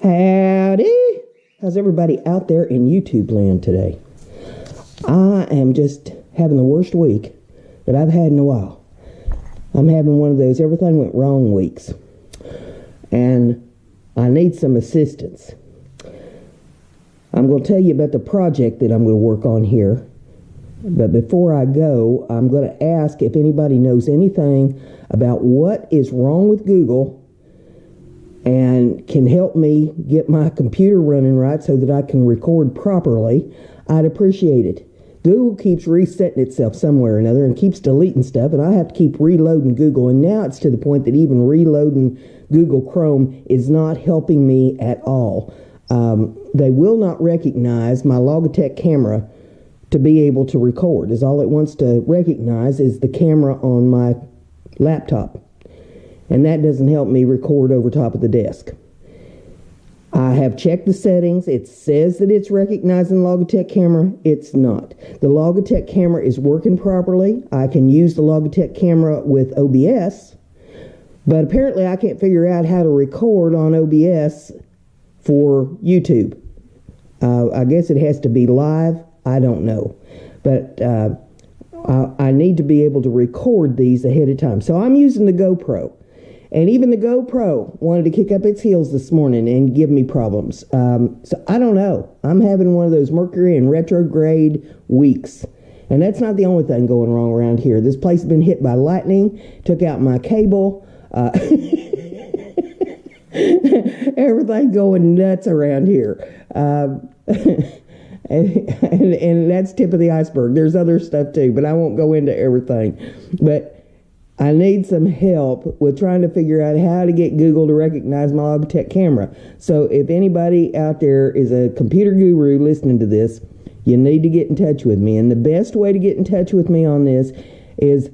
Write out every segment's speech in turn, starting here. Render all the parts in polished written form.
Howdy! How's everybody out there in YouTube land today? I am just having the worst week that I've had in a while. I'm having one of those everything went wrong weeks. And I need some assistance. I'm going to tell you about the project that I'm going to work on here. But before I go, I'm going to ask if anybody knows anything about what is wrong with Google and can help me get my computer running right so that I can record properly. I'd appreciate it. Google keeps resetting itself somewhere or another and keeps deleting stuff, and I have to keep reloading Google, and now it's to the point that even reloading Google Chrome is not helping me at all. They will not recognize my Logitech camera to be able to record. Is all it wants to recognize is the camera on my laptop. And that doesn't help me record over top of the desk. I have checked the settings. It says that it's recognizing the Logitech camera. It's not. The Logitech camera is working properly. I can use the Logitech camera with OBS, but apparently I can't figure out how to record on OBS for YouTube. I guess it has to be live. I don't know. But I need to be able to record these ahead of time. So I'm using the GoPro. And even the GoPro wanted to kick up its heels this morning and give me problems. So I don't know. I'm having one of those Mercury and retrograde weeks. And that's not the only thing going wrong around here. This place has been hit by lightning, took out my cable. Everything's going nuts around here. And that's tip of the iceberg. There's other stuff too, but I won't go into everything. But I need some help with trying to figure out how to get Google to recognize my Logitech camera. So if anybody out there is a computer guru listening to this, you need to get in touch with me. And the best way to get in touch with me on this is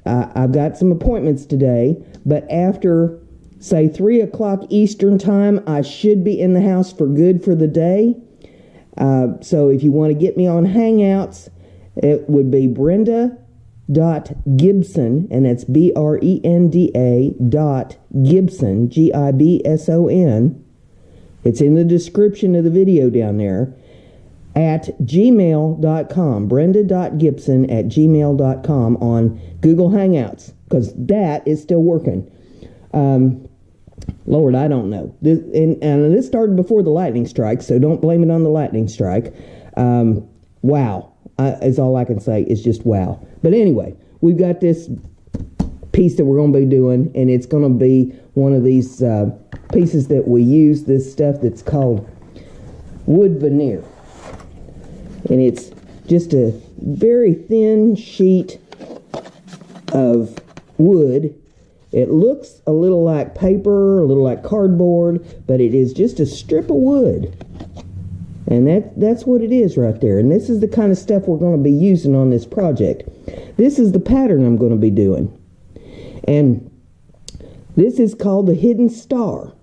I've got some appointments today, but after, say, 3 o'clock Eastern time, I should be in the house for good for the day. So if you want to get me on Hangouts, it would be brenda.gibson, and that's BRENDA.Gibson, GIBSON. It's in the description of the video down there, at gmail.com, brenda.gibson at gmail.com on Google Hangouts, because that is still working. Lord, I don't know. This started before the lightning strike, so don't blame it on the lightning strike. Wow. Is all I can say. Is just wow. But anyway, we've got this piece that we're going to be doing, and it's going to be one of these pieces that we use, this stuff that's called wood veneer. And it's just a very thin sheet of wood. It looks a little like paper, a little like cardboard, but it is just a strip of wood. And that's what it is right there. And this is the kind of stuff we're going to be using on this project. This is the pattern I'm going to be doing. And this is called the Hidden Star.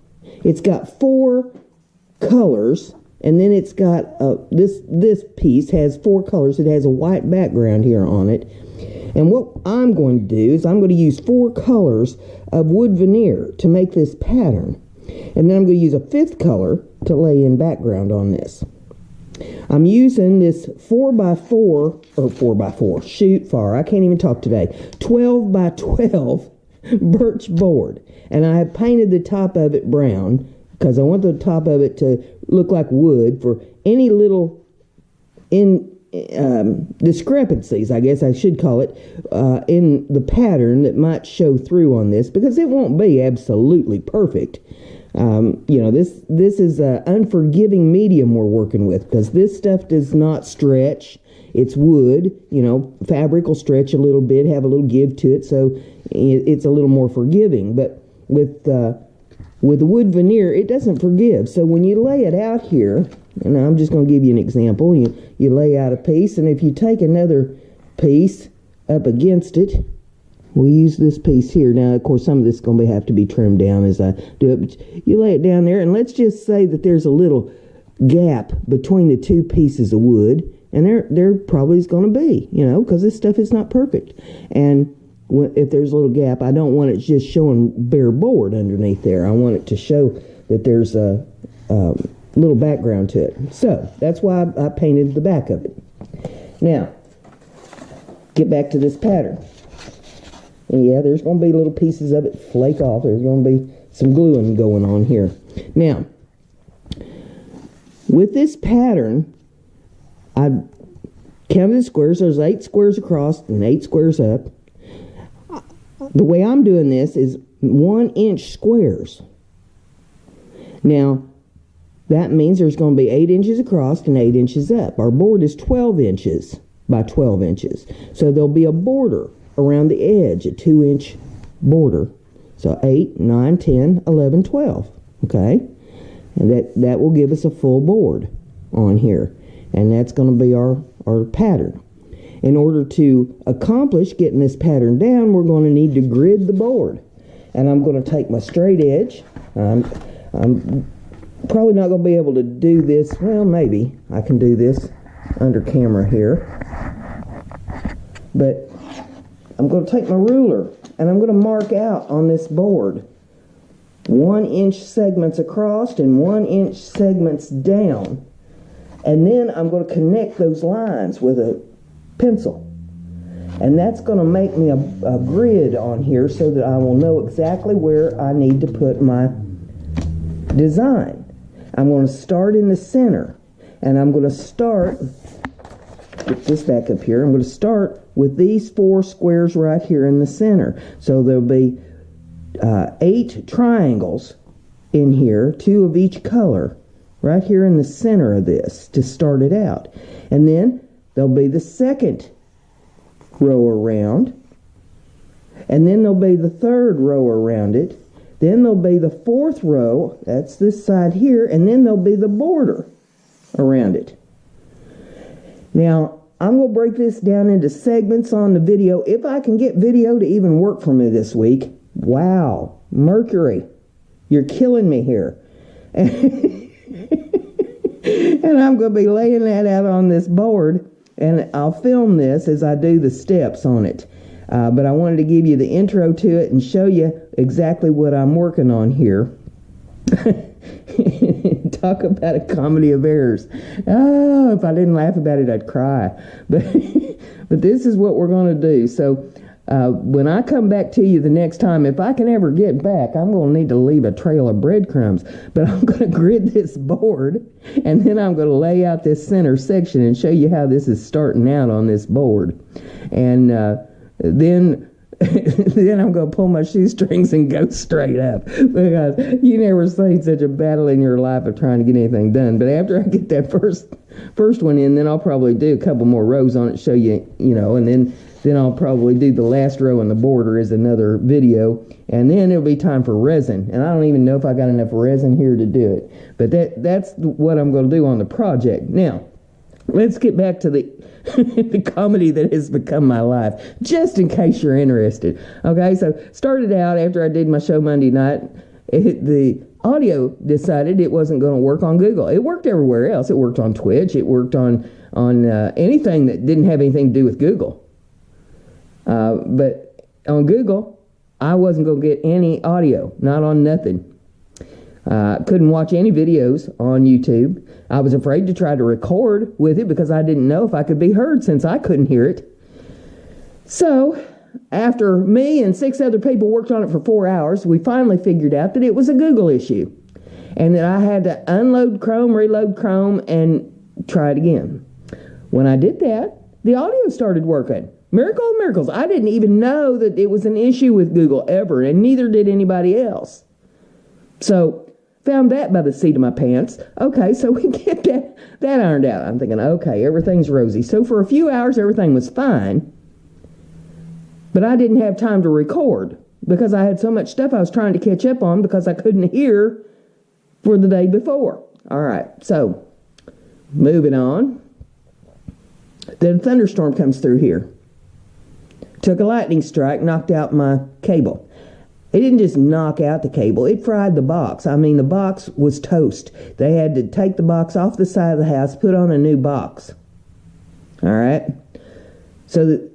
It's got 4 colors, and then it's got, this piece has 4 colors. It has a white background here on it. And what I'm going to do is I'm going to use 4 colors of wood veneer to make this pattern. And then I'm going to use a 5th color to lay in background on this. I'm using this 4x4, shoot far, I can't even talk today, 12x12 birch board. And I have painted the top of it brown because I want the top of it to look like wood for any little discrepancies, I guess I should call it, in the pattern that might show through on this, because it won't be absolutely perfect. This is an unforgiving medium we're working with, because this stuff does not stretch. It's wood. Fabric will stretch a little bit, have a little give to it, so it's a little more forgiving. But with the wood veneer, it doesn't forgive. So when you lay it out here, and I'm just going to give you an example. You lay out a piece, and if you take another piece up against it, we use this piece here. Now, of course, some of this is going to have to be trimmed down as I do it, but you lay it down there, and let's just say that there's a little gap between the 2 pieces of wood, and there probably is going to be, because this stuff is not perfect. And if there's a little gap, I don't want it just showing bare board underneath there. I want it to show that there's a little background to it. So that's why I painted the back of it. Now, get back to this pattern. And yeah, there's going to be little pieces of it flake off. There's going to be some gluing going on here. Now, with this pattern, I counted the squares. There's 8 squares across and 8 squares up. The way I'm doing this is 1-inch squares. Now, that means there's going to be 8 inches across and 8 inches up. Our board is 12 inches by 12 inches. So there'll be a border around the edge, a 2-inch border. So 8, 9, 10, 11, 12. Okay? And that will give us a full board on here. And that's going to be our pattern. In order to accomplish getting this pattern down, we're going to need to grid the board. And I'm going to take my straight edge. I'm probably not going to be able to do this. Well, maybe I can do this under camera here. But I'm going to take my ruler and I'm going to mark out on this board 1-inch segments across and 1-inch segments down. And then I'm going to connect those lines with a pencil. And that's going to make me a grid on here so that I will know exactly where I need to put my design. I'm going to start in the center. And I'm going to start, get this back up here, I'm going to start with these 4 squares right here in the center. So there'll be 8 triangles in here, 2 of each color, right here in the center of this to start it out. And then there'll be the second row around, and then there'll be the third row around it. Then there'll be the 4th row, that's this side here, and then there'll be the border around it. Now, I'm going to break this down into segments on the video. If I can get video to even work for me this week. Wow, Mercury, you're killing me here. And I'm going to be laying that out on this board, and I'll film this as I do the steps on it. But I wanted to give you the intro to it and show you exactly what I'm working on here. Talk about a comedy of errors. Oh, if I didn't laugh about it, I'd cry. But this is what we're going to do. So when I come back to you the next time, if I can ever get back, I'm going to need to leave a trail of breadcrumbs. But I'm going to grid this board, and then I'm going to lay out this center section and show you how this is starting out on this board. And then I'm going to pull my shoestrings and go straight up, because you never seen such a battle in your life of trying to get anything done. But after I get that first one in, then I'll probably do a couple more rows on it, show you, and then I'll probably do the last row on the border as another video, and then it'll be time for resin. And I don't even know if I got enough resin here to do it. But that's what I'm going to do on the project. Now, let's get back to the the comedy that has become my life, just in case you're interested. Okay, so started out after I did my show Monday night, the audio decided it wasn't going to work on Google. It worked everywhere else. It worked on Twitch. It worked on anything that didn't have anything to do with Google. But on Google, I wasn't going to get any audio, not on nothing. Couldn't watch any videos on YouTube. I was afraid to try to record with it because I didn't know if I could be heard since I couldn't hear it. So, after me and 6 other people worked on it for 4 hours, we finally figured out that it was a Google issue. And that I had to unload Chrome, reload Chrome, and try it again. When I did that, the audio started working. Miracle of miracles. I didn't even know that it was an issue with Google ever, and neither did anybody else. So, found that by the seat of my pants. Okay, so we get that ironed out. I'm thinking, okay, everything's rosy. So for a few hours, everything was fine. But I didn't have time to record because I had so much stuff I was trying to catch up on because I couldn't hear for the day before. All right, so moving on. Then a thunderstorm comes through here. Took a lightning strike, knocked out my cable. It didn't just knock out the cable, it fried the box. I mean, the box was toast. They had to take the box off the side of the house, put on a new box. All right? So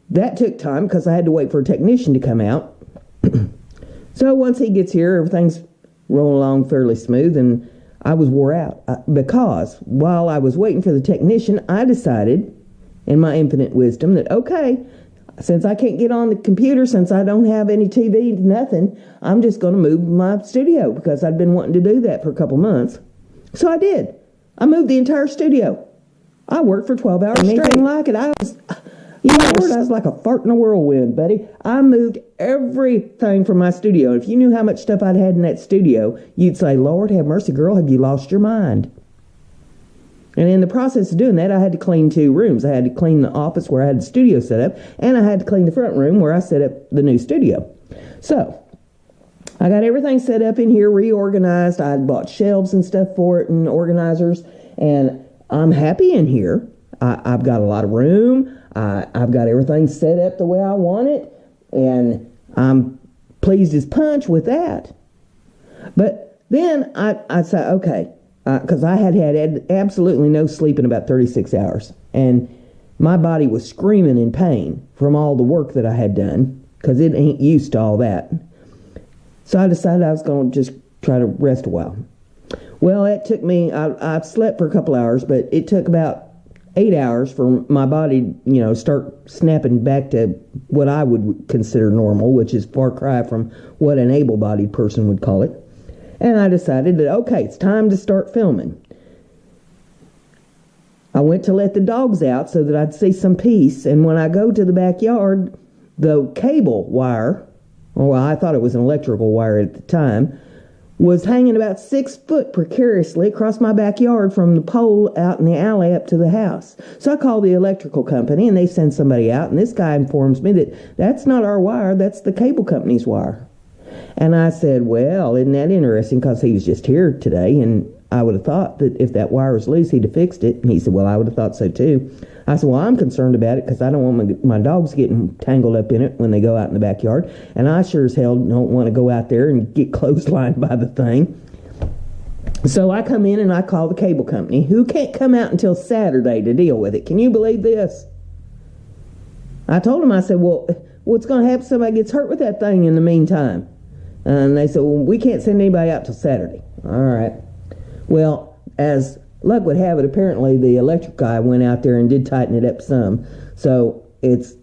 that took time because I had to wait for a technician to come out. So once he gets here, everything's rolling along fairly smooth, and I was wore out because while I was waiting for the technician, I decided, in my infinite wisdom, that, okay, since I can't get on the computer, since I don't have any TV, nothing, I'm just going to move my studio because I'd been wanting to do that for a couple months. So I did. I moved the entire studio. I worked for 12 hours straight. Anything like it. I was like a fart in a whirlwind, buddy. I moved everything from my studio. If you knew how much stuff I'd had in that studio, you'd say, Lord have mercy, girl, have you lost your mind? And in the process of doing that, I had to clean 2 rooms. I had to clean the office where I had the studio set up, and I had to clean the front room where I set up the new studio. So I got everything set up in here, reorganized. I had bought shelves and stuff for it and organizers, and I'm happy in here. I've got a lot of room. I've got everything set up the way I want it, and I'm pleased as punch with that. But then I said, okay, because I had absolutely no sleep in about 36 hours, and my body was screaming in pain from all the work that I had done, because it ain't used to all that. So I decided I was going to just try to rest a while. Well, it took me, I slept for a couple hours, but it took about 8 hours for my body, start snapping back to what I would consider normal, which is far cry from what an able-bodied person would call it. And I decided that, okay, it's time to start filming. I went to let the dogs out so that I'd see some peace, and when I go to the backyard, the cable wire, well, I thought it was an electrical wire at the time, was hanging about 6 foot precariously across my backyard from the pole out in the alley up to the house. So I called the electrical company, and they send somebody out, and this guy informs me that that's not our wire, that's the cable company's wire. And I said, well, isn't that interesting, because he was just here today, and I would have thought that if that wire was loose, he'd have fixed it. And he said, well, I would have thought so too. I said, well, I'm concerned about it because I don't want my dogs getting tangled up in it when they go out in the backyard. And I sure as hell don't want to go out there and get clotheslined by the thing. So I come in and I call the cable company, who can't come out until Saturday to deal with it. Can you believe this? I told them, I said, well, what's going to happen if somebody gets hurt with that thing in the meantime? And they said, well, we can't send anybody out till Saturday. All right. Well, as luck would have it, apparently the electric guy went out there and did tighten it up some. So it's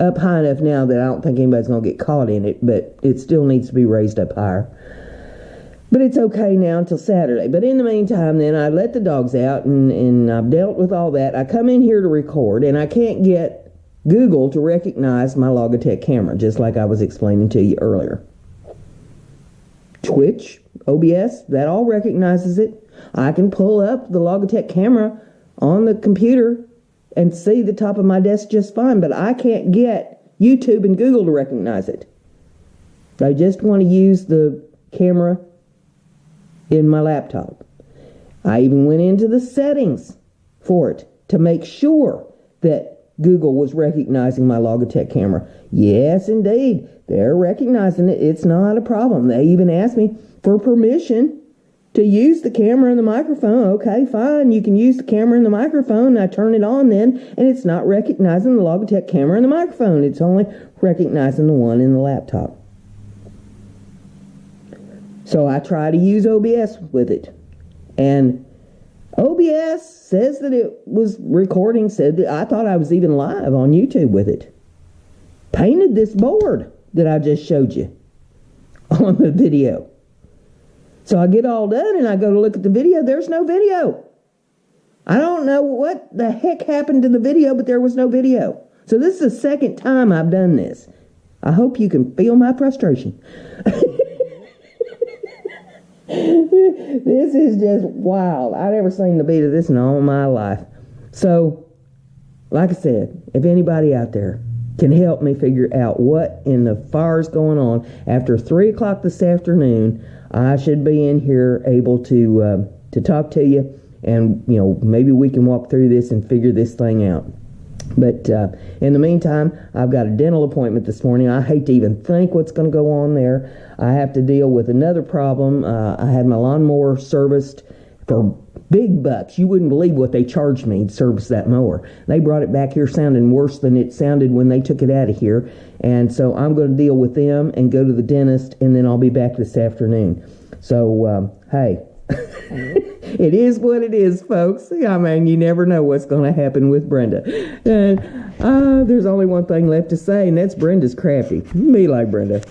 up high enough now that I don't think anybody's going to get caught in it, but it still needs to be raised up higher. But it's okay now until Saturday. But in the meantime, then, I let the dogs out, and I've dealt with all that. I come in here to record, and I can't get Google to recognize my Logitech camera, just like I was explaining to you earlier. Twitch, OBS, that all recognizes it. I can pull up the Logitech camera on the computer and see the top of my desk just fine, but I can't get YouTube and Google to recognize it. They just want to use the camera in my laptop. I even went into the settings for it to make sure that Google was recognizing my Logitech camera. Yes, indeed. They're recognizing it. It's not a problem. They even asked me for permission to use the camera and the microphone. Okay, fine. You can use the camera and the microphone. I turn it on then, and it's not recognizing the Logitech camera and the microphone. It's only recognizing the one in the laptop. So I try to use OBS with it. And OBS says that it was recording, said that I thought I was even live on YouTube with it. Painted this board that I just showed you on the video. So I get all done and I go to look at the video. There's no video. I don't know what the heck happened to the video, but there was no video. So this is the second time I've done this. I hope you can feel my frustration. This is just wild. I've never seen the beat of this in all my life. So, like I said, if anybody out there can help me figure out what in the fire is going on, after 3 o'clock this afternoon, I should be in here able to talk to you, and maybe we can walk through this and figure this thing out. But in the meantime, I've got a dental appointment this morning. I hate to even think what's going to go on there. I have to deal with another problem. I had my lawnmower serviced for big bucks. You wouldn't believe what they charged me to service that mower. They brought it back here sounding worse than it sounded when they took it out of here. And so I'm going to deal with them and go to the dentist, and then I'll be back this afternoon. So, hey, It is what it is, folks. I mean, you never know what's going to happen with Brenda. And there's only one thing left to say, and that's Brenda's crafty. Be like Brenda.